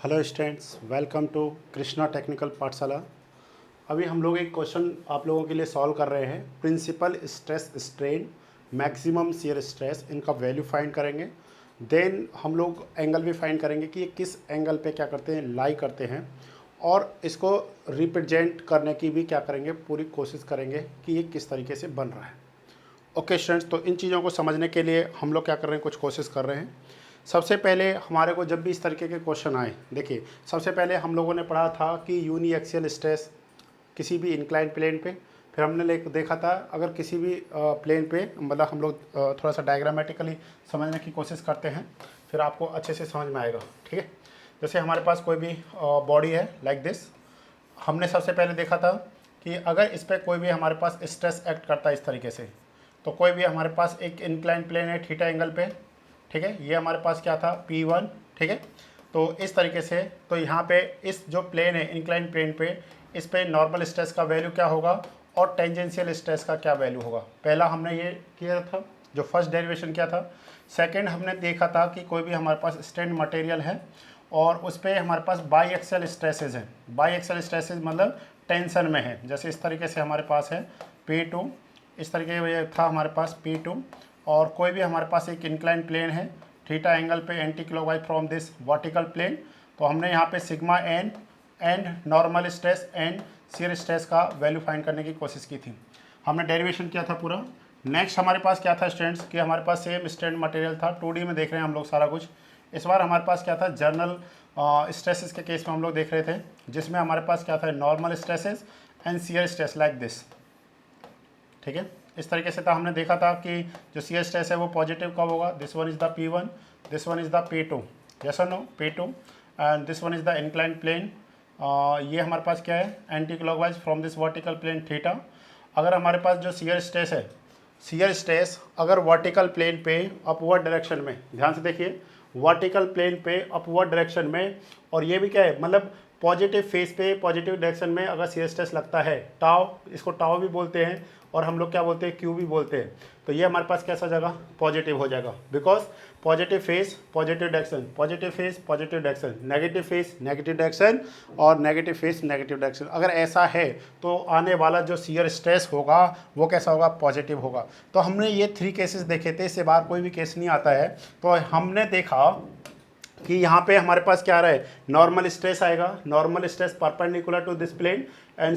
Hello students, welcome to Krishna technical Pathshala. अभी हम लोग एक क्वेश्चन आप लोगों के लिए सॉल्व कर रहे हैं। Principal stress strain, maximum shear stress, इनका वैल्यू फाइंड करेंगे। देन हम लोग एंगल भी फाइंड करेंगे कि ये किस एंगल पे क्या करते हैं, लाई करते हैं, और इसको रिप्रेजेंट करने की भी क्या करेंगे, पूरी कोशिश करेंगे कि ये किस तरीके से बन रहा है। ओके स्टूडेंट्स, तो इन चीज़ों को समझने के लिए हम लोग क्या कर रहे हैं, कुछ कोशिश कर रहे हैं। सबसे पहले हमारे को जब भी इस तरीके के क्वेश्चन आए, देखिए सबसे पहले हम लोगों ने पढ़ा था कि यूनी एक्सियल स्ट्रेस किसी भी इंक्लाइन प्लेन पे, फिर हमने देखा था अगर किसी भी प्लेन पे, मतलब हम लोग थोड़ा सा डायग्रामेटिकली समझने की कोशिश करते हैं, फिर आपको अच्छे से समझ में आएगा। ठीक है, जैसे हमारे पास कोई भी बॉडी है लाइक दिस, हमने सबसे पहले देखा था कि अगर इस पर कोई भी हमारे पास स्ट्रेस एक्ट करता है इस तरीके से, तो कोई भी हमारे पास एक इंक्लाइन प्लेन है थीटा एंगल पे। ठीक है, ये हमारे पास क्या था, P1। ठीक है, तो इस तरीके से, तो यहाँ पे इस जो प्लेन है इंक्लाइन प्लेन पे, इस पे नॉर्मल स्ट्रेस का वैल्यू क्या होगा और टेंजेंशियल स्ट्रेस का क्या वैल्यू होगा। पहला हमने ये किया था, जो फर्स्ट डेरिवेशन किया था। सेकंड हमने देखा था कि कोई भी हमारे पास स्टैंड मटेरियल है और उस पर हमारे पास बाई एक्सल स्ट्रेसेज हैं। बाई एक्सल स्ट्रेसेज मतलब टेंशन में है, जैसे इस तरीके से हमारे पास है P2, इस तरीके ये था हमारे पास P2, और कोई भी हमारे पास एक इंक्लाइन प्लेन है थीटा एंगल पे anti clockwise from this vertical plane. तो हमने यहाँ पे sigma N and normal stress and shear stress का वैल्यू फाइंड करने की कोशिश की थी। हमने डेरिवेशन किया था पूरा। नेक्स्ट हमारे पास क्या था स्टूडेंट्स, कि हमारे पास सेम स्टैंड मटेरियल था, 2D में देख रहे हैं हम लोग सारा कुछ। इस बार हमारे पास क्या था, जर्नल स्ट्रेसेस के केस में हम लोग देख रहे थे, जिसमें हमारे पास क्या था, normal stresses and shear stress like this. ठीक है, इस तरीके से था। हमने देखा था कि जो शियर स्ट्रेस है वो पॉजिटिव कब होगा, this one is the P1, this one is the P2, yes और no, P2, and this one is the incline plane. ये हमारे पास क्या है, anti clockwise from this vertical plane theta. अगर हमारे पास जो शियर स्ट्रेस है, शियर स्ट्रेस अगर वर्टिकल प्लेन पे अपवर्ड डायरेक्शन में, ध्यान से देखिए, वर्टिकल प्लेन पे अपवर्ड डायरेक्शन में, और ये भी क्या है, मतलब पॉजिटिव फेस पे पॉजिटिव डायरेक्शन में अगर शियर स्ट्रेस लगता है, टाउ, इसको टाउ भी बोलते हैं और हम लोग क्या बोलते हैं, क्यू भी बोलते हैं, तो ये हमारे पास कैसा जगह, पॉजिटिव हो जाएगा। Because positive face positive direction, positive face positive direction, negative face negative direction, और नेगेटिव फेस नेगेटिव डायरेक्शन। अगर ऐसा है तो आने वाला जो शियर स्ट्रेस होगा वो कैसा होगा, पॉजिटिव होगा। तो हमने ये 3 केसेस देखे थे, इससे बाहर कोई भी केस नहीं आता है। तो हमने देखा कि यहाँ पे हमारे पास क्या आ रहा है, नॉर्मल स्ट्रेस आएगा, normal stress perpendicular to this plane and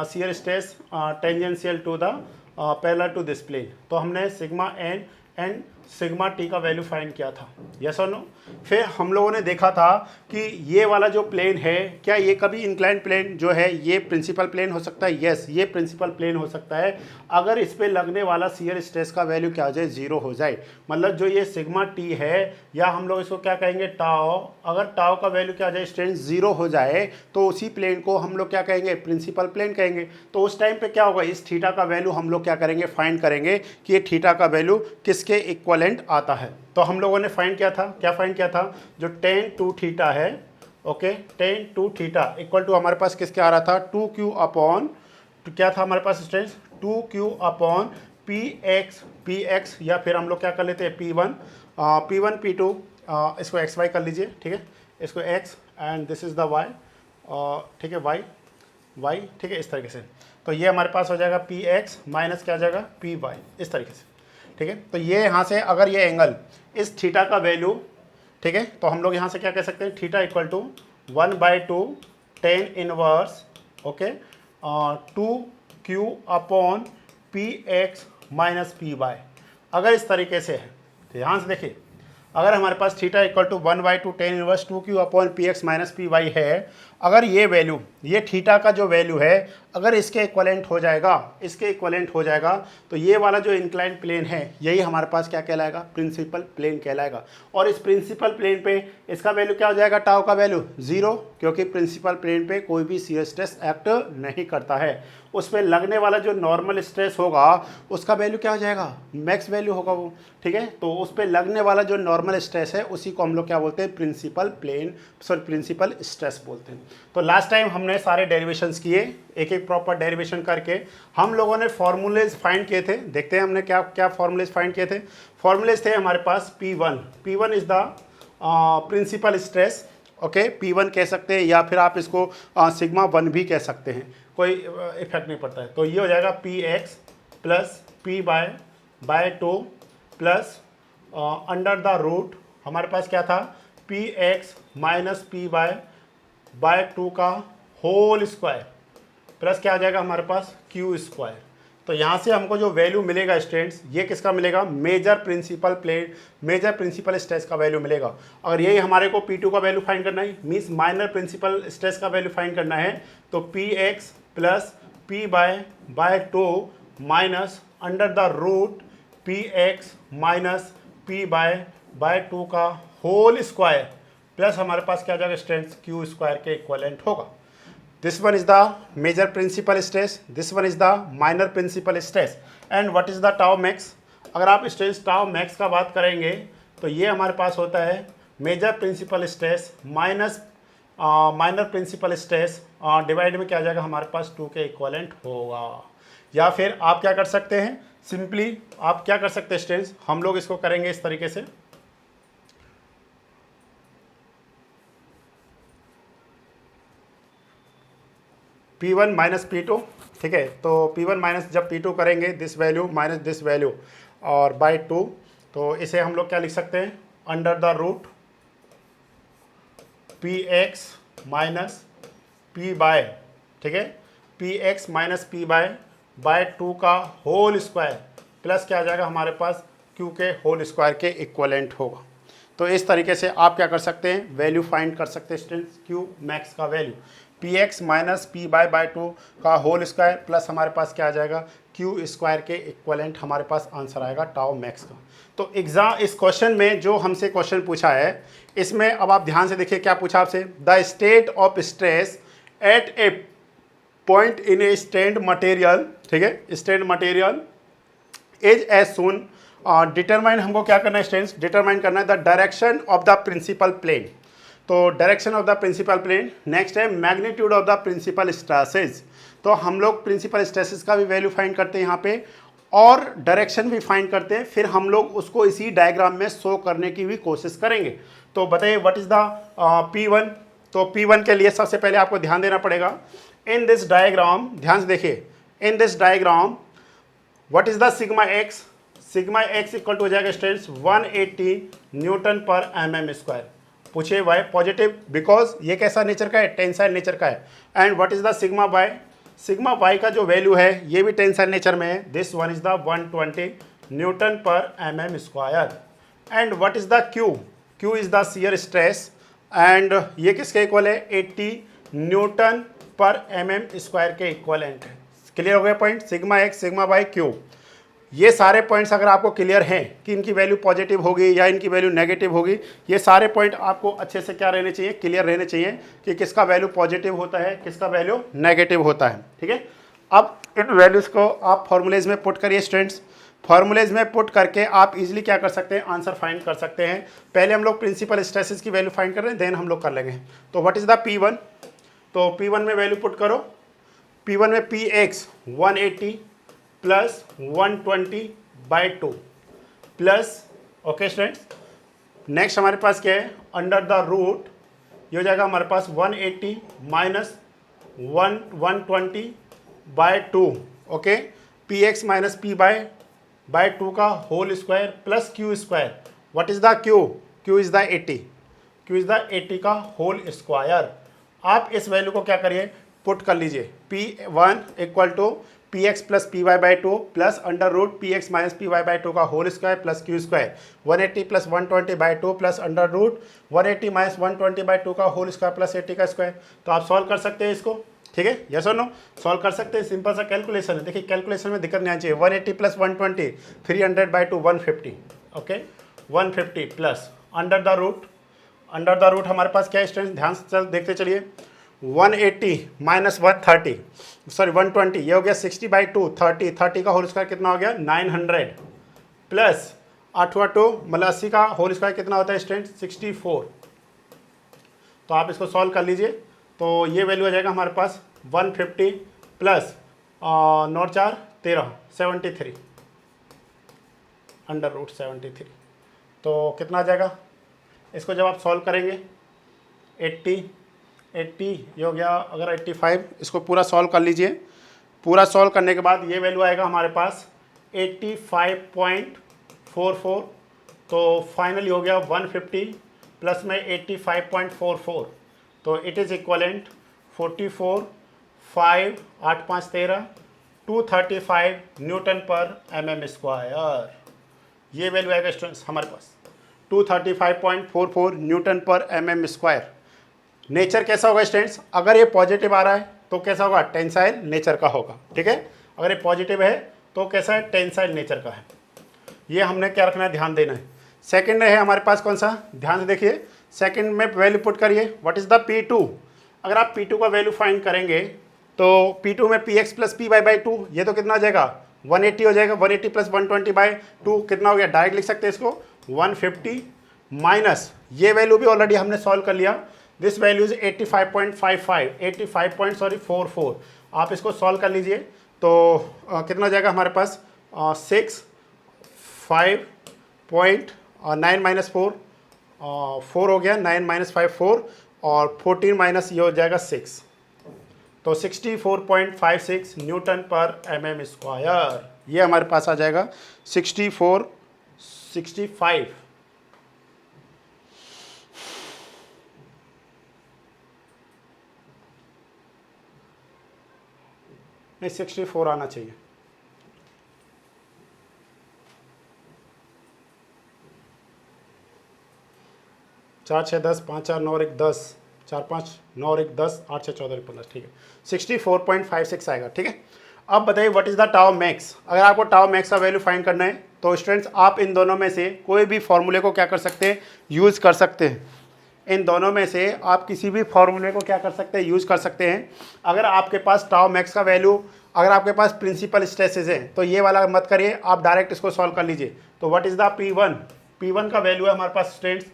shear stress tangential to the parallel to this plane. तो हमने sigma N and sigma T का वैल्यू फाइंड किया था, यस और नो। फिर हम लोगों ने देखा था कि ये वाला जो प्लेन है, क्या ये कभी इंक्लाइन प्लेन जो है ये प्रिंसिपल प्लेन हो सकता है, यस ये प्रिंसिपल प्लेन हो सकता है, अगर इस पे लगने वाला शियर स्ट्रेस का वैल्यू क्या हो जाए, 0 हो जाए। मतलब जो ये सिग्मा टी है, या हम लोग इसको क्या कहेंगे, टाओ, अगर टाओ का वैल्यू क्या हो जाए, स्ट्रेंथ 0 हो जाए, तो उसी प्लेन को हम लोग क्या कहेंगे, प्रिंसिपल प्लेन कहेंगे। तो उस टाइम पे क्या होगा, इस थीटा का वैल्यू हम लोग क्या करेंगे, फाइंड करेंगे कि ये थीटा का वैल्यू किसके इक्वलेंट आता है। तो हम लोगों ने फाइंड किया था, क्या फाइंड किया था, जो tan 2 थीटा है, okay, tan 2 theta equal to हमारे पास किसके आ रहा था, 2q अपॉन, तो क्या था हमारे पास स्ट्रेंथ, 2q अपॉन px, या फिर हम लोग क्या कर लेते हैं, P1 P2, इसको xy कर लीजिए। ठीक है, इसको x and this is the y, ठीक है, y, ठीक है, इस तरीके से। तो ये हमारे पास हो जाएगा px माइनस क्या आ जाएगा, py, इस तरीके से। ठीक है, तो ये यहाँ से अगर ये एंगल इस थीटा का वैल्यू, ठीक है, तो हम लोग यहाँ से क्या कह सकते हैं, theta equal to 1/2 tan inverse, okay, 2q upon px minus py। अगर इस तरीके से है, तो यहाँ से देखिए, अगर हमारे पास theta equal to 1/2 tan inverse 2q upon px minus py है, अगर ये वैल्यू, ये थीटा का जो वैल्यू है, अगर इसके इक्वलेंट हो जाएगा, इसके इक्वलेंट हो जाएगा, तो ये वाला जो इंक्लाइन प्लेन है, यही हमारे पास क्या कहलाएगा, प्रिंसिपल प्लेन कहलाएगा। और इस प्रिंसिपल प्लेन पे इसका वैल्यू क्या हो जाएगा, टाउ का वैल्यू 0, क्योंकि प्रिंसिपल प्लेन पे कोई भी शियर स्ट्रेस एक्ट नहीं करता है। उस पर लगने वाला जो नॉर्मल स्ट्रेस होगा उसका वैल्यू क्या हो जाएगा, मैक्स वैल्यू होगा वो। ठीक है, तो उस पर लगने वाला जो नॉर्मल स्ट्रेस है उसी को हम लोग क्या बोलते हैं, principal plane, sorry principal stress बोलते हैं। तो लास्ट टाइम हमने सारे डेरिवेशंस किए, एक एक प्रॉपर डेरिवेशन करके हम लोगों ने फॉर्मूलेज फाइंड किए थे। देखते हैं हमने क्या क्या फॉर्मूलेज फाइंड किए थे। फॉर्मूलेज थे हमारे पास P1 is the principal stress, okay, P1 कह सकते हैं या फिर आप इसको सिग्मा 1 भी कह सकते हैं, कोई इफेक्ट नहीं पड़ता है। तो ये हो जाएगा Px plus P bye 2 plus under the root हमारे पास क्या था Px माइनस P बाय 2 का होल स्क्वायर प्लस क्या आ जाएगा हमारे पास Q स्क्वायर। तो यहाँ से हमको जो वैल्यू मिलेगा स्टूडेंट्स, ये किसका मिलेगा, मेजर प्रिंसिपल स्ट्रेस का वैल्यू मिलेगा। अगर यही हमारे को P2 का वैल्यू फाइंड करना है, मीन्स माइनर प्रिंसिपल स्ट्रेस का वैल्यू फाइंड करना है, तो Px plus P bye 2 minus under the root Px minus P bye 2 का होल स्क्वायर प्लस हमारे पास क्या आ जाएगा स्ट्रेंथ Q स्क्वायर के इक्वलेंट होगा। This one is the major principal stress, this one is the minor principal stress, and what is the tau max? अगर आप stress tau max का बात करेंगे तो ये हमारे पास होता है major principal stress minus minor principal stress divide में क्या आ जाएगा हमारे पास 2 के इक्वलेंट होगा। या फिर आप क्या कर सकते हैं, सिंपली आप क्या कर सकते हैं स्ट्रेस, हम लोग इसको करेंगे इस तरीके से, P1 माइनस P2, ठीक है। तो P1 माइनस जब P2 करेंगे this value minus this value और बाय 2, तो इसे हम लोग क्या लिख सकते हैं, under the root Px minus P by, ठीक है, Px माइनस P बाय 2 का होल स्क्वायर प्लस क्या आ जाएगा हमारे पास Q के होल स्क्वायर के इक्वलेंट होगा। तो इस तरीके से आप क्या कर सकते हैं, वैल्यू फाइंड कर सकते हैं स्टूडेंट्स, Q मैक्स का value Px minus P bye 2 का होल स्क्वायर प्लस हमारे पास क्या आ जाएगा Q स्क्वायर के इक्वलेंट हमारे पास आंसर आएगा टाउ मैक्स का। तो एग्जाम इस क्वेश्चन में जो हमसे क्वेश्चन पूछा है, इसमें अब आप ध्यान से देखिए क्या पूछा आपसे, the state of stress at a point in a stand material, ठीक है, stand material is as shown determine, हमको क्या करना है स्टूडेंट्स, डिटरमाइन करना है the direction of the principal plane. तो direction of the principal plane, next है magnitude of the principal stresses. तो हम लोग प्रिंसिपल स्ट्रेसेस का भी वैल्यू फाइंड करते हैं यहाँ पे और डायरेक्शन भी फाइंड करते हैं, फिर हम लोग उसको इसी डायग्राम में शो करने की भी कोशिश करेंगे। तो बताइए व्हाट इज द P1। तो P1 के लिए सबसे पहले आपको ध्यान देना पड़ेगा, इन दिस डायग्राम, ध्यान से देखिए, in this diagram what is the sigma X, sigma X equal to हो जाएगा students 180 newton per mm square. पूछिए वाई, पॉजिटिव बिकॉज ये कैसा नेचर का है, टेंसाइल नेचर का है। And what is the sigma Y, sigma Y का जो वैल्यू है ये भी टेंसाइल नेचर में है, this one is the 120 newton per mm square. And what is the Q, Q is the shear stress and ये किसके इक्वल है, 80 न्यूटन पर mm स्क्वायर के इक्वलेंट है। क्लियर हो गया point, sigma X sigma Y Q, ये सारे points अगर आपको क्लियर हैं कि इनकी वैल्यू पॉजिटिव होगी या इनकी वैल्यू नेगेटिव होगी, ये सारे पॉइंट आपको अच्छे से क्या रहने चाहिए, क्लियर रहने चाहिए कि किसका वैल्यू पॉजिटिव होता है, किसका वैल्यू नेगेटिव होता है, ठीक है। अब इन वैल्यूज़ को आप फॉर्मूलेज में पुट करिए स्टूडेंट्स, फॉर्मूलेज में पुट करके आप इजीली क्या कर सकते हैं, आंसर फाइंड कर सकते हैं। पहले हम लोग प्रिंसिपल स्ट्रेसेस की वैल्यू फाइंड कर रहे हैं, देन हम लोग कर लेंगे। तो व्हाट इज़ द P1, तो P1 में वैल्यू पुट करो, P1 में Px 180 plus 120 by 2 plus, okay students, next हमारे पास क्या है, अंडर द रूट, ये हो जाएगा हमारे पास 180 minus 120 by 2, okay, Px minus P bye 2 का whole square plus Q square. What is the Q, Q is the 80, Q is the 80 का होल स्क्वायर। आप इस वैल्यू को क्या करिए, पुट कर लीजिए, P1 equal to Px plus Py by 2 plus under root Px minus Py by 2 का whole square plus Q square, 180 plus 120 by 2 plus under root 180 minus 120 by 2 का होल स्क्वायर प्लस 80 का square. तो आप solve कर सकते हैं इसको, ठीक है, यस और नो, सॉल्व कर सकते हैं, सिंपल सा कैलकुलेशन है। देखिए कैलकुलेशन में दिक्कत नहीं आनी चाहिए, 180 plus 120 300 by 2 150, okay, 150 plus under the root हमारे पास क्या है स्टूडेंट्स, ध्यान से देखते चलिए, 180 माइनस 130 सॉरी 120, ये हो गया 60 बाई 2 30 का होल स्क्वायर कितना हो गया 900 प्लस 8 2 मतलब 80 का होल स्क्वायर कितना होता है स्टूडेंट 64। तो आप इसको सॉल्व कर लीजिए, तो ये वैल्यू आ जाएगा हमारे पास 150 प्लस 9 4 13 73 अंडर रूट 73। तो कितना आ जाएगा, इसको जब आप सॉल्व करेंगे 80 80 ये हो गया अगर 85, इसको पूरा सॉल्व कर लीजिए। पूरा सॉल्व करने के बाद ये वैल्यू आएगा हमारे पास 85.44, तो फाइनली हो गया 150 प्लस में 85.44, तो it is equivalent 44 5 8 5 13 235 Newton per mm square. ये वैल्यू आएगा स्टूडेंट्स हमारे पास 235.44 Newton per mm square. Nature कैसा होगा स्टूडेंट्स, अगर ये पॉजिटिव आ रहा है तो कैसा होगा, टेंसाइल नेचर का होगा, ठीक है। अगर ये पॉजिटिव है तो कैसा है, टेंसाइल नेचर का है। ये हमने क्या रखना है, ध्यान देना है। सेकंड है हमारे पास कौन सा, ध्यान से देखिए, सेकंड में वैल्यू पुट करिए, व्हाट इज़ द P2। अगर आप P2 का वैल्यू फाइंड करेंगे तो P2 में px प्लस पी बाई 2, ये तो कितना हो जाएगा 180 हो जाएगा। 180 प्लस 120/2 कितना हो गया, डायरेक्ट लिख सकते हैं इसको 150 माइनस ये वैल्यू भी ऑलरेडी हमने सॉल्व कर लिया, दिस वैल्यू इज 85.44। आप इसको सॉल्व कर लीजिए तो कितना जाएगा हमारे पास 6 5.9 माइनस 4 हो गया, 9 माइनस 5 4 और 14 माइनस ये हो जाएगा 6, तो 64.56 न्यूटन पर mm स्क्वायर। ये हमारे पास आ जाएगा 65 नहीं 64 आना चाहिए। चार 6 10 5 4 9 1 10 4 5 9 1 10 8 6 14 15, ठीक है 64.56 आएगा, ठीक है। अब बताइए what is the tau max. अगर आपको टाउ मैक्स का वैल्यू फाइंड करना है तो स्टूडेंट्स आप इन दोनों में से कोई भी फॉर्मूले को क्या कर सकते हैं, यूज़ कर सकते हैं। इन दोनों में से आप किसी भी फॉर्मूले को क्या कर सकते हैं, यूज़ कर सकते हैं। अगर आपके पास टाउ मैक्स का वैल्यू, अगर आपके पास प्रिंसिपल स्ट्रेसेस हैं तो ये वाला मत करिए, आप डायरेक्ट इसको सॉल्व कर लीजिए। तो व्हाट इज़ द P1 का वैल्यू है हमारे पास स्टूडेंट्स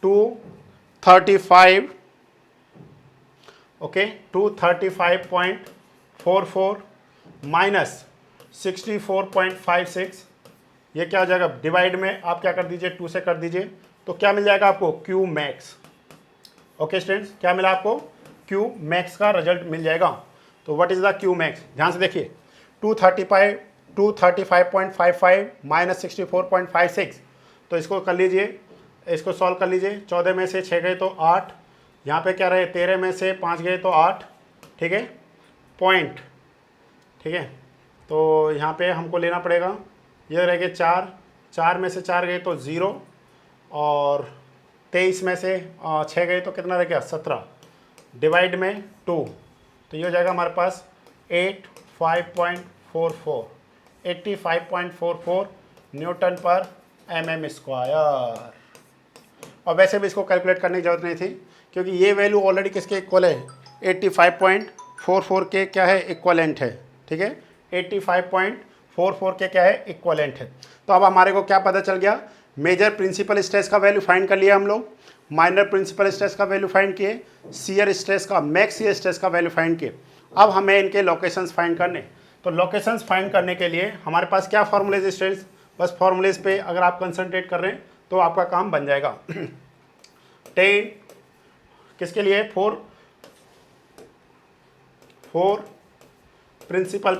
235, ओके 235.44 माइनस 64.56, ये क्या हो जाएगा, डिवाइड में आप क्या कर दीजिए 2 से कर दीजिए, तो क्या मिल जाएगा आपको Q मैक्स। ओके स्टूडेंट्स, क्या मिला आपको, Q मैक्स का रिजल्ट मिल जाएगा। तो what is the Q max, ध्यान से देखिए 235.55 माइनस 64.56, तो इसको कर लीजिए, इसको सॉल्व कर लीजिए। 14 में से 6 गए तो 8, यहाँ पे क्या रहे 13 में से 5 गए तो 8, ठीक है पॉइंट, ठीक है। तो यहाँ पे हमको लेना पड़ेगा, ये रह गए 4 में से 4 गए तो 0 और 23 में से 6 गए तो कितना रह गया 17, डिवाइड में 2, तो ये हो जाएगा हमारे पास 85.44 न्यूटन पर mm स्क्वायर। और वैसे भी इसको कैलकुलेट करने की ज़रूरत नहीं थी क्योंकि ये वैल्यू ऑलरेडी किसके इक्वल है, 85.44 के क्या है, इक्वलेंट है, ठीक है 85.44 के क्या है, इक्वलेंट है। तो अब हमारे को क्या पता चल गया, मेजर प्रिंसिपल स्ट्रेस का वैल्यू फाइंड कर लिया हम लोग, माइनर प्रिंसिपल स्ट्रेस का वैल्यू फाइंड किए, शियर स्ट्रेस का, मैक्स शियर स्ट्रेस का वैल्यू फाइंड किए। अब हमें इनके लोकेशंस फाइंड करने, तो लोकेशंस फाइंड करने के लिए हमारे पास क्या फॉर्मूलेज स्टूडेंट्स, बस फॉर्मूलेज पे अगर आप कंसंट्रेट कर रहे हैं तो आपका काम बन जाएगा। 10 किसके लिए, 4 प्रिंसिपल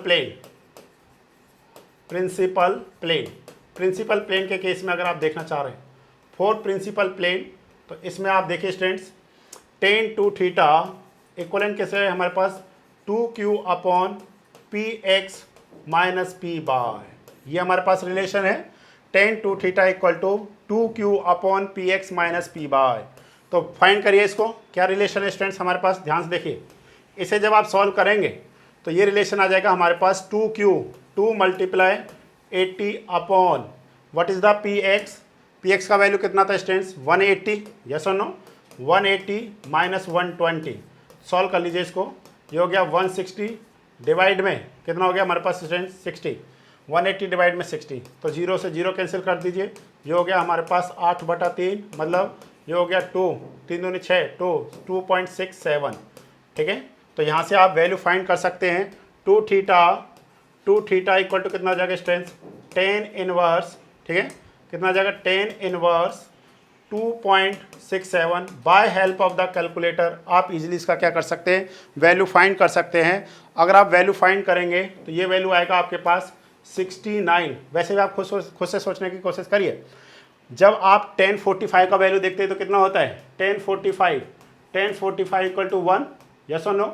प्लेन के केस में अगर आप देखना चाह रहे हैं 4 प्रिंसिपल प्लेन, तो इसमें आप देखिए स्टूडेंट्स 10 to थीटा इक्वलेंट कैसे है हमारे पास 2q upon px minus p by, ये हमारे पास रिलेशन है 10 to थीटा equal to 2q upon px minus p by. तो फाइंड करिए इसको, क्या रिलेशन है स्टूडेंट्स हमारे पास, ध्यान से देखिए, इसे जब आप सॉल्व करेंगे तो ये रिलेशन आ जाएगा हमारे पास 2q 2 multiply 80 upon what is the px का वैल्यू कितना था स्टूडेंट्स 180, यस और नो, 180 माइनस 120, सॉल्व कर लीजिए इसको, ये हो गया 160 डिवाइड में कितना हो गया हमारे पास स्टूडेंट्स 60, 180 डिवाइड में 60, तो 0 से 0 कैंसिल कर दीजिए, ये हो गया हमारे पास 8/3, मतलब ये हो गया 2 3 दूनी 6 2.67, ठीक है। तो यहाँ से आप वैल्यू फाइंड कर सकते हैं 2 थीटा इक्वल टू कितना हो जाएगा स्टूडेंट्स 10 इनवर्स, ठीक है, कितना हो जाएगा 10 inverse 2.67 by help of the calculator आप इजीली इसका क्या कर सकते हैं, वैल्यू फाइंड कर सकते हैं। अगर आप वैल्यू फाइंड करेंगे तो ये वैल्यू आएगा आपके पास 69। वैसे भी आप खुद से सोचने की कोशिश करिए, जब आप 1045 का वैल्यू देखते हैं तो कितना होता है 1045 इक्वल टू 1, यस और नो।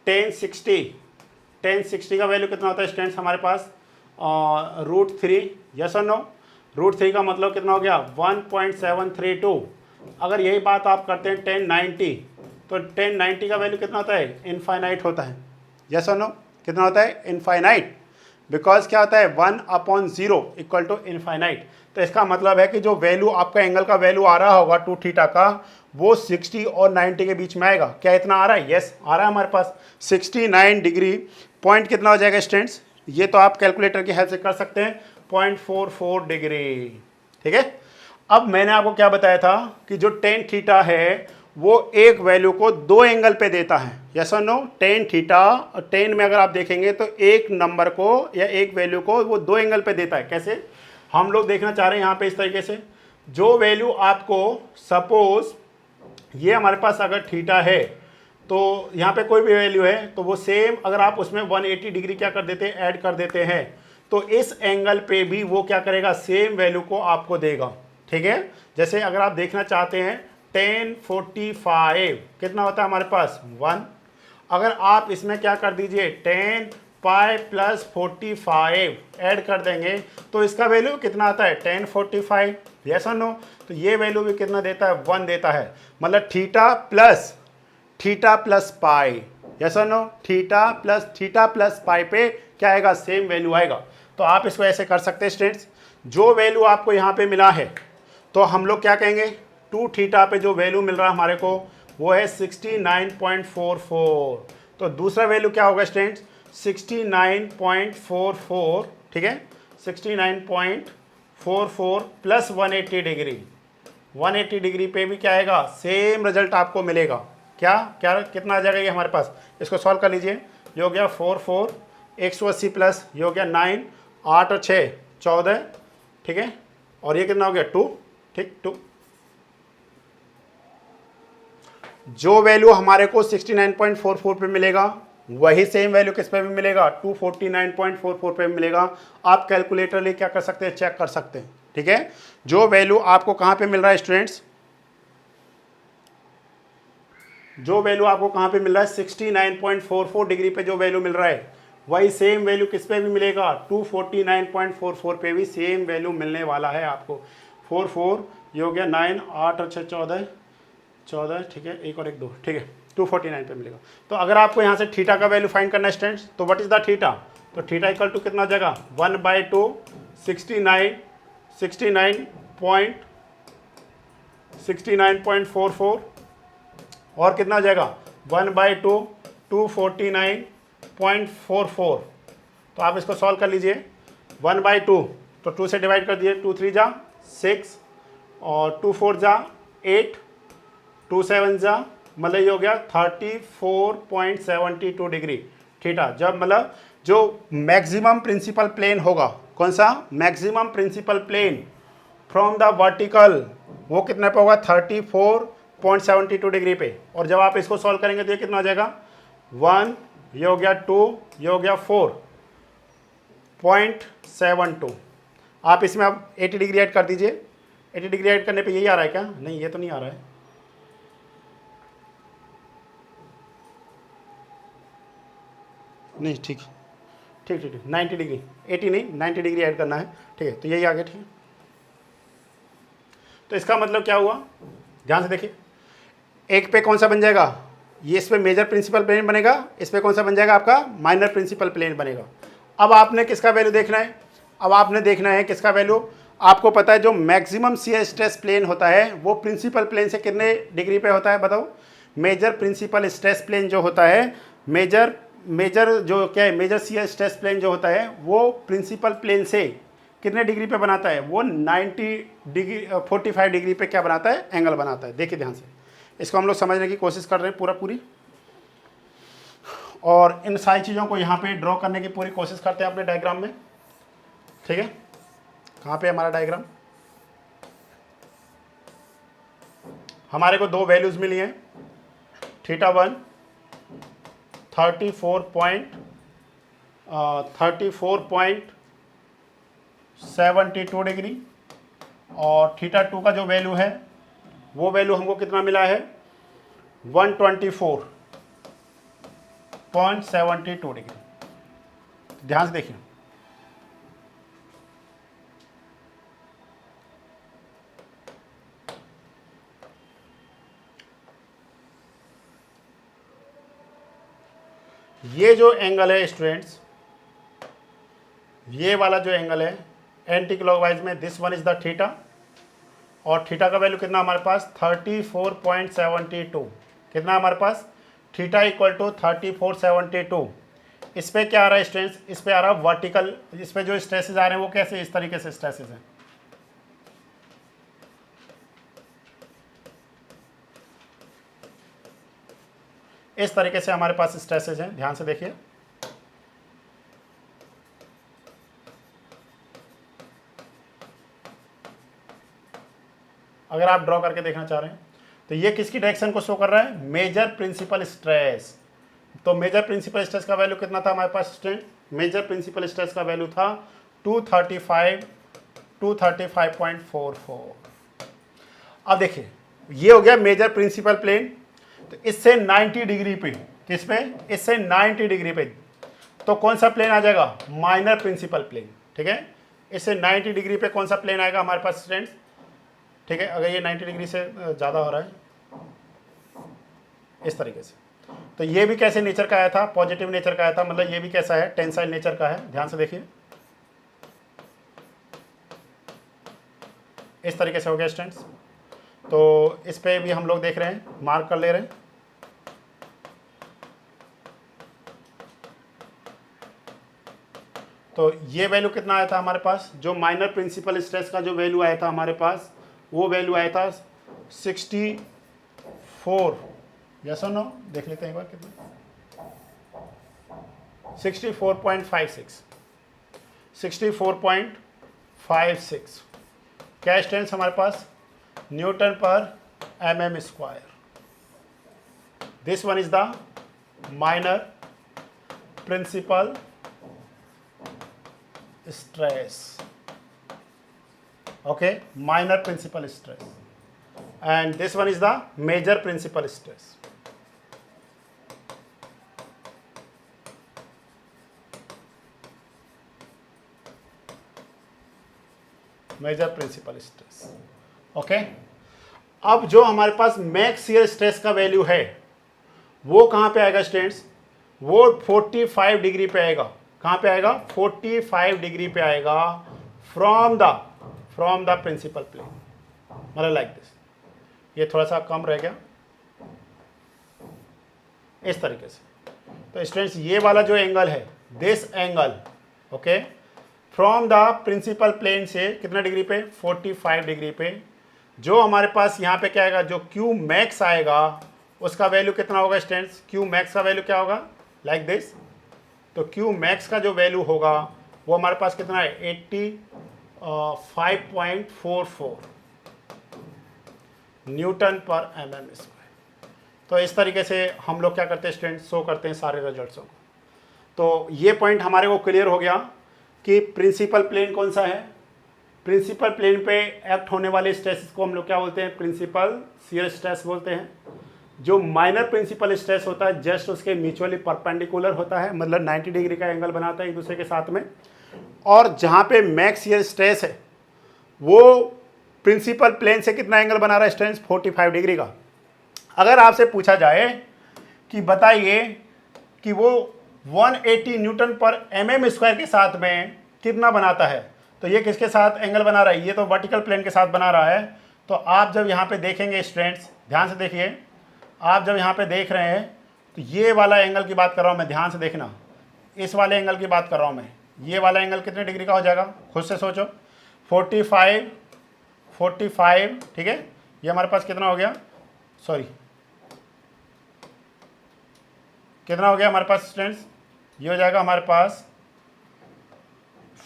1060 का वैल्यू कितना होता है स्टूडेंट्स हमारे पास, √3, यस और नो। √3 का मतलब कितना हो गया 1.732। अगर यही बात आप करते हैं 1090, तो 1090 का वैल्यू कितना होता है, इनफाइनाइट होता है, यस और नो। कितना होता है, इनफाइनाइट, बिकॉज क्या होता है 1/0 इक्वल टू इनफाइनाइट। तो इसका मतलब है कि जो वैल्यू आपका एंगल का वैल्यू आ रहा होगा 2 थीटा का, वो 60 और 90 के बीच में आएगा। क्या इतना आ रहा है, यस आ रहा है हमारे पास 69 डिग्री। पॉइंट कितना हो जाएगा स्टूडेंट्स, ये तो आप कैलकुलेटर की हेल्प से कर सकते हैं, 0.44 डिग्री, ठीक है। अब मैंने आपको क्या बताया था कि जो टेन थीटा है वो एक वैल्यू को दो एंगल पे देता है, यस और नो। टेन थीटा और 10 में अगर आप देखेंगे तो एक नंबर को या एक वैल्यू को वो दो एंगल पे देता है। कैसे, हम लोग देखना चाह रहे हैं यहाँ पे इस तरीके से, जो वैल्यू आपको सपोज ये हमारे पास अगर थीटा है तो यहाँ पे कोई भी वैल्यू है तो वो सेम अगर आप उसमें 180 डिग्री क्या कर देते हैं, ऐड कर देते हैं, तो इस एंगल पे भी वो क्या करेगा, सेम वैल्यू को आपको देगा, ठीक है। जैसे अगर आप देखना चाहते हैं 1045 कितना होता है हमारे पास 1, अगर आप इसमें क्या कर दीजिए 10 पाई प्लस 45 ऐड कर देंगे तो इसका वैल्यू कितना आता है 1045, यस और नो। तो ये वैल्यू भी कितना देता है 1 देता है, मतलब थीटा प्लस पाई, यस और नो। थीटा प्लस पाई पे क्या आएगा, सेम वैल्यू आएगा। तो आप इसको ऐसे कर सकते हैं स्टूडेंट्स, जो वैल्यू आपको यहाँ पे मिला है तो हम लोग क्या कहेंगे 2 थीटा पे जो वैल्यू मिल रहा है हमारे को वो है 69.44। तो दूसरा वैल्यू क्या होगा स्टूडेंट्स 69.44, ठीक है। 69.44 प्लस 180 डिग्री, 180 डिग्री पे भी क्या आएगा, सेम रिजल्ट आपको मिलेगा। क्या क्या कितना आ जाएगा ये हमारे पास, इसको सॉल्व कर लीजिए। ये हो गया 44, 180 प्लस ये हो गया 9, 8 और 6 14, ठीक है। और ये कितना हो गया 2, ठीक 2। जो वैल्यू हमारे को 69.44 पे मिलेगा वही सेम वैल्यू किस पे भी मिलेगा, 249.44 पे मिलेगा। आप कैलकुलेटर ले क्या कर सकते हैं, चेक कर सकते हैं, ठीक है। जो वैल्यू आपको कहां पे मिल रहा है स्टूडेंट्स, जो वैल्यू आपको कहां पे मिल रहा है 69.44 डिग्री पे जो वैल्यू मिल रहा है वही सेम वैल्यू किस पे भी मिलेगा, 249.44 पे भी सेम वैल्यू मिलने वाला है आपको। 44 ये हो गया 9, 8 और 6 14, ठीक है, 1 और 1 2, ठीक है, 249 पे मिलेगा। तो अगर आपको यहाँ से थीटा का वैल्यू फाइंड करना है स्टूडेंट्स, तो व्हाट इज द थीटा, तो थीटा इक्वल टू कितना जगह 1/2 69.44 और कितना जगह 1/2 249.44। तो आप इसको सॉल्व कर लीजिए, 1/2 तो 2 से डिवाइड कर दिए, 2 3 जा 6 और 2 4 जा 8, 2 7 जा मतलब ये हो गया 34.72 डिग्री थीटा। जब मतलब जो मैक्सिमम प्रिंसिपल प्लेन होगा, कौन सा maximum principal plane from the vertical, वो कितने पे होगा 34.72 डिग्री पे। और जब आप इसको सॉल्व करेंगे तो ये कितना हो जाएगा 1, ये हो गया 2, ये हो गया 4.72। आप इसमें अब 80 डिग्री ऐड कर दीजिए, 80 डिग्री ऐड करने पे यही आ रहा है क्या, नहीं ये तो नहीं आ रहा है, नहीं ठीक 90 डिग्री, 80 नहीं 90 डिग्री ऐड करना है, ठीक है। तो यही आ गया, ठीक है। तो इसका मतलब क्या हुआ, ध्यान से देखिए, एक पे कौन सा बन जाएगा, ये इस पे मेजर प्रिंसिपल प्लेन बनेगा, इस पे कौन सा बन जाएगा आपका माइनर प्रिंसिपल प्लेन बनेगा। अब आपने किसका वैल्यू देखना है, अब आपने देखना है किसका वैल्यू, आपको पता है जो मैक्सिमम शियर स्ट्रेस प्लेन होता है वो प्रिंसिपल प्लेन से कितने डिग्री पे होता है बताओ। मेजर प्रिंसिपल स्ट्रेस प्लेन जो होता है, मेजर जो क्या है, मेजर शियर स्ट्रेस प्लेन जो होता है वो प्रिंसिपल प्लेन से कितने डिग्री पे बनाता है, वो 90 डिग्री 45 डिग्री पे क्या बनाता है, एंगल बनाता है। देखिए ध्यान से, इसको हम लोग समझने की कोशिश कर रहे हैं पूरी, और इन सारी चीज़ों को यहाँ पे ड्रॉ करने की पूरी कोशिश करते हैं अपने डायग्राम में, ठीक है। कहाँ पे हमारा डायग्राम, हमारे को दो वैल्यूज़ मिली हैं, थीटा 1 34.72 डिग्री और थीटा 2 का जो वैल्यू है वो वैल्यू हमको कितना मिला है 124.72 डिग्री। ध्यान से देखिए, ये जो एंगल है स्टूडेंट्स, ये वाला जो एंगल है एंटी क्लॉकवाइज में, this one is the theta और थीटा का वैल्यू कितना हमारे पास 34.72, कितना हमारे पास थीटा इक्वल टू 34.72। इस पे क्या आ रहा है स्ट्रेंथ, इस पे आ रहा है वर्टिकल, इस पे जो स्ट्रेसेस आ रहे हैं वो कैसे, इस तरीके से स्ट्रेसेस हैं। इस तरीके से हमारे पास स्ट्रेसेस हैं, ध्यान से देखिए। अगर आप ड्रॉ करके देखना चाह रहे हैं तो ये किसकी डायरेक्शन को शो कर रहा है, मेजर प्रिंसिपल स्ट्रेस। तो मेजर प्रिंसिपल स्ट्रेस का वैल्यू कितना था हमारे पास स्टूडेंट, मेजर प्रिंसिपल स्ट्रेस का वैल्यू था 235.44। अब देखिए ये हो गया मेजर प्रिंसिपल प्लेन, तो इससे 90 डिग्री पे, किस पे, इससे 90 डिग्री पे तो कौन सा प्लेन आ जाएगा, माइनर प्रिंसिपल प्लेन, ठीक है। इससे 90 डिग्री पे कौन सा प्लेन आएगा हमारे पास स्टूडेंट्स, ठीक है। अगर ये 90 डिग्री से ज़्यादा हो रहा है इस तरीके से, तो ये भी कैसे नेचर का आया था, पॉजिटिव नेचर का आया था, मतलब ये भी कैसा है, टेंसाइल नेचर का है। ध्यान से देखिए, इस तरीके से हो गया स्टूडेंट्स। तो इस पे भी हम लोग देख रहे हैं, मार्क कर ले रहे हैं। तो ये वैल्यू कितना आया था हमारे पास, जो माइनर प्रिंसिपल स्ट्रेस का जो वैल्यू आया था हमारे पास, वो वैल्यू आया था 64। यस और नो, देख लेते हैं एक बार कितना, 64.56, 64.56 क्या स्ट्रेंथ हमारे पास, newton per mm square. This one is the minor principal stress, okay, minor principal stress, and this one is the major principal stress. Major principal stress, okay. अब जो हमारे पास मैक्स शियर स्ट्रेस का value है वो कहाँ पे आएगा स्टूडेंट्स, वो 45 डिग्री पे आएगा। कहाँ पे आएगा, 45 डिग्री पे आएगा फ्रॉम द प्रिंसिपल प्लेन, मतलब लाइक दिस। ये थोड़ा सा कम रह गया इस तरीके से। तो स्टूडेंट्स ये वाला जो एंगल है, this angle, okay, from the principal plane से कितना डिग्री पे, 45 डिग्री पे। जो हमारे पास यहाँ पे क्या आएगा, जो क्यू मैक्स आएगा उसका वैल्यू कितना होगा स्टूडेंट्स, क्यू मैक्स का वैल्यू क्या होगा, लाइक दिस। तो क्यू मैक्स का जो वैल्यू होगा वो हमारे पास कितना है, 85.44 न्यूटन पर mm स्क्वायर। तो इस तरीके से हम लोग क्या करते हैं स्टूडेंट, शो करते हैं सारे रिजल्ट्सों को। तो ये पॉइंट हमारे को क्लियर हो गया कि प्रिंसिपल प्लेन कौन सा है, प्रिंसिपल प्लेन पे एक्ट होने वाले स्ट्रेस को हम लोग क्या बोलते हैं, प्रिंसिपल शियर स्ट्रेस बोलते हैं। जो माइनर प्रिंसिपल स्ट्रेस होता है जस्ट उसके म्यूचुअली परपेंडिकुलर होता है, मतलब 90 डिग्री का एंगल बनाता है एक दूसरे के साथ में। और जहाँ पे मैक्स शियर स्ट्रेस है वो प्रिंसिपल प्लेन से कितना एंगल बना रहा है स्टूडेंट्स, 45 डिग्री का। अगर आपसे पूछा जाए कि बताइए कि वो 180 न्यूटन पर mm स्क्वायर के साथ में कितना बनाता है, तो ये किसके साथ एंगल बना रहा है, ये तो वर्टिकल प्लेन के साथ बना रहा है। तो आप जब यहाँ पे देखेंगे स्टूडेंट्स, ध्यान से देखिए, आप जब यहाँ पे देख रहे हैं तो ये वाला एंगल की बात कर रहा हूँ मैं, ध्यान से देखना, इस वाले एंगल की बात कर रहा हूँ मैं। ये वाला एंगल कितने डिग्री का हो जाएगा, खुद से सोचो, 45, ठीक है। ये हमारे पास कितना हो गया, सॉरी कितना हो गया हमारे पास स्टूडेंट्स, ये हो जाएगा हमारे पास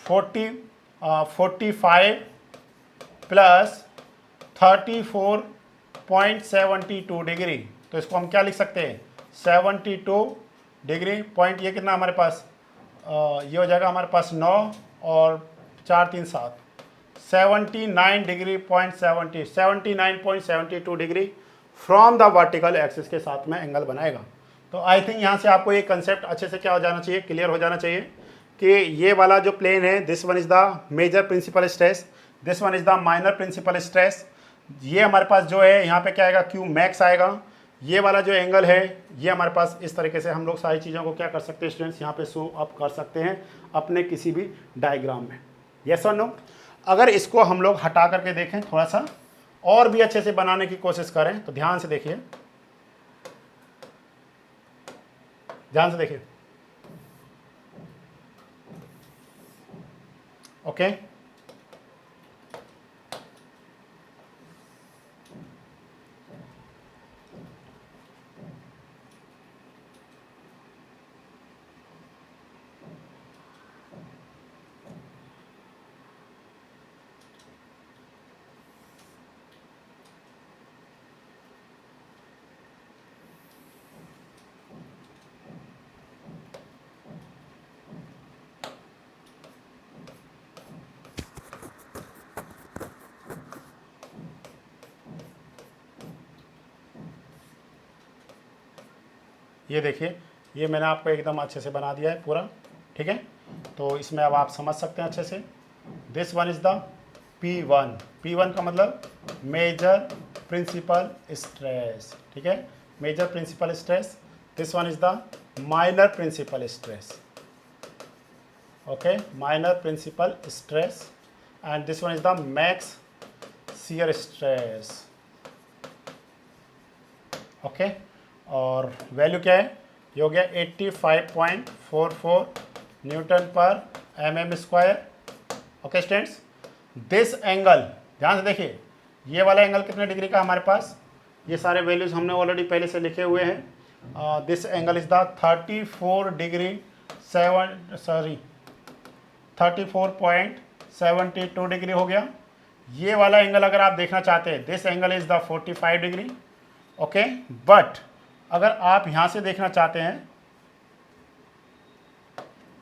45 प्लस 34.56 0.72 डिग्री, तो इसको हम क्या लिख सकते हैं 72 डिग्री पॉइंट, ये कितना हमारे पास ये हो जाएगा हमारे पास 9 और 4 3 7 79 degree point 79.72 degree from the vertical axis के साथ में एंगल बनाएगा। तो आई थिंक यहाँ से आपको ये कंसेप्ट अच्छे से क्या हो जाना चाहिए, क्लियर हो जाना चाहिए कि ये वाला जो प्लेन है this one is the major principal stress, this one is the minor principal stress. ये हमारे पास जो है यहाँ पे क्या आएगा क्यू मैक्स आएगा। ये वाला जो एंगल है ये हमारे पास इस तरीके से हम लोग सारी चीज़ों को क्या कर सकते हैं स्टूडेंट्स यहाँ पे शो अप कर सकते हैं अपने किसी भी डायग्राम में। यस और नो। अगर इसको हम लोग हटा करके देखें थोड़ा सा और भी अच्छे से बनाने की कोशिश करें तो ध्यान से देखिए, ध्यान से देखिए। ओके ये देखिए, ये मैंने आपको एकदम अच्छे से बना दिया है पूरा, ठीक है। तो इसमें अब आप समझ सकते हैं अच्छे से। This one is the P1, P1 का मतलब मेजर प्रिंसिपल स्ट्रेस, ठीक है, major principal stress. This one is the minor principal stress, okay, minor principal stress. And this one is the max shear stress, okay. और value क्या है, ये हो गया 85.44 newton per mm square. Okay students, this angle ध्यान से देखिए, ये वाला एंगल कितने डिग्री का हमारे पास, ये सारे वैल्यूज हमने ऑलरेडी पहले से लिखे हुए हैं। This angle is the 34.72 degree हो गया। ये वाला एंगल अगर आप देखना चाहते हैं this angle is the 45 degree, okay. But अगर आप यहाँ से देखना चाहते हैं,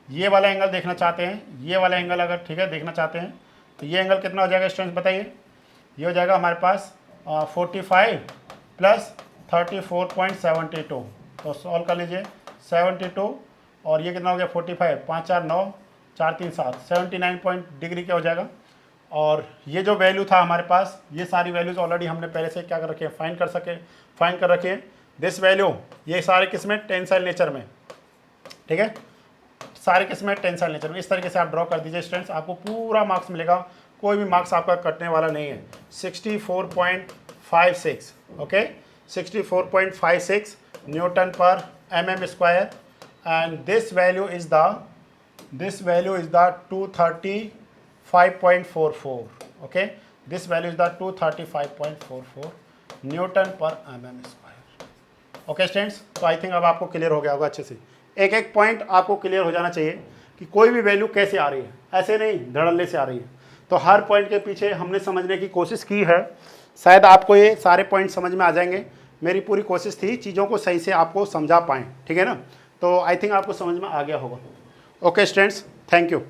ये वाला एंगल देखना चाहते हैं, ये वाला एंगल अगर ठीक है देखना चाहते हैं, तो ये एंगल कितना हो जाएगा स्टूडेंट्स बताइए। ये हो जाएगा हमारे पास 45 प्लस 34.72, तो सॉल्व कर लीजिए 72 और ये कितना हो गया 45, 5 4 9 4 3 7 79 डिग्री क्या हो जाएगा। और ये जो वैल्यू था हमारे पास, ये सारी वैल्यूज ऑलरेडी हमने पहले से क्या कर रखे हैं, फाइंड कर रखे हैं। दिस वैल्यू ये सारे किस्में टेंसाइल नेचर में, ठीक है, सारे किस्में टेंसाइल नेचर में। इस तरीके से आप ड्रॉ कर दीजिए स्टूडेंट्स, आपको पूरा मार्क्स मिलेगा, कोई भी मार्क्स आपका कटने वाला नहीं है। 64.56, okay, 64.56 Newton per mm square. And this value is the 235.44, okay, this value is the 235.44 Newton per mm square. Okay students, तो आई थिंक अब आपको क्लियर हो गया होगा अच्छे से। एक एक पॉइंट आपको क्लियर हो जाना चाहिए कि कोई भी वैल्यू कैसे आ रही है, ऐसे नहीं धड़ल्ले से आ रही है। तो हर पॉइंट के पीछे हमने समझने की कोशिश की है, शायद आपको ये सारे पॉइंट समझ में आ जाएंगे। मेरी पूरी कोशिश थी चीज़ों को सही से आपको समझा पाएँ, ठीक है ना। तो आई थिंक आपको समझ में आ गया होगा। Okay students, thank you.